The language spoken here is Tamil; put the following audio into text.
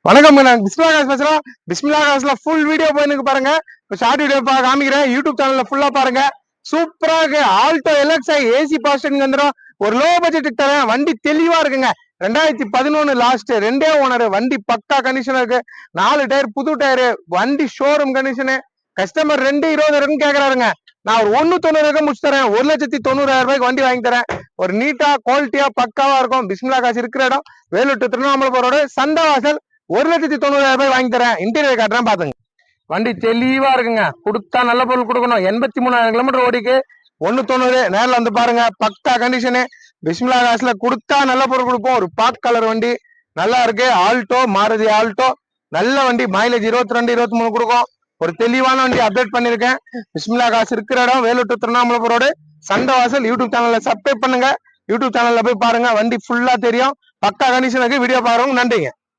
வணக்கம் நான் பிஸ்மிலா காசு பேசுறோம். பிஸ்மிலா காசுல ஃபுல் வீடியோ போயிருக்கு பாருங்க. இப்போ ஷார்ட் வீடியோ காமிக்கிறேன். யூடியூப் சேனல்ல ஃபுல்லா பாருங்க. சூப்பரா இருக்கு. ஆல்டோ எல்எக்ஸ்ஐ ஏசி பாஸ்டிங் வந்துடும். ஒரு லோ பட்ஜெட்டுக்கு தரேன். வண்டி தெளிவா இருக்குங்க. 2011 லாஸ்ட், 2 ஓனர். வண்டி பக்கா கண்டிஷன் இருக்கு. 4 டயர் புது டயரு. வண்டி ஷோரூம் கண்டிஷனு. கஸ்டமர் 220 வரைக்கும் கேக்குறாருங்க. நான் ஒரு 190 முடிச்சு தரேன். 1,90,000 வண்டி வாங்கி தரேன். ஒரு நீட்டா குவாலிட்டியா பக்காவா இருக்கும். பிஸ்மிலா காசு இருக்கிற இடம் வேலூர் டு திருவண்ணாமலை ரோடு சந்தவாசல். 1,90,000 வாங்கி தரேன். இன்டீரியர் காட்டுறேன் பாத்துங்க. வண்டி தெளிவா இருக்குங்க. கொடுத்தா நல்ல பொருள் கொடுக்கணும். 83,000 கிலோமீட்டர் ஓடிக்கு. 190 நேரில் வந்து பாருங்க. பக்கா கண்டிஷனு. பிஸ்மிலா காசுல கொடுத்தா நல்ல பொருள் கொடுப்போம். ஒரு பாக் கலர் வண்டி நல்லா இருக்கு. ஆல்டோ, மாருதி ஆல்டோ நல்ல வண்டி. மைலேஜ் 22 23 கொடுக்கும். ஒரு தெளிவான வண்டி அப்டேட் பண்ணிருக்கேன். பிஸ்மிலா காசு இருக்கிற இடம் Vellore to Tiruvannamalai road Santhavasal. YouTube சேனல்ல சப்ஸ்கிரைப் பண்ணுங்க. யூடியூப் சேனல்ல போய் பாருங்க. வண்டி ஃபுல்லா தெரியும். பக்கா கண்டிஷனுக்கு வீடியோ பாருங்க. நன்றிங்க.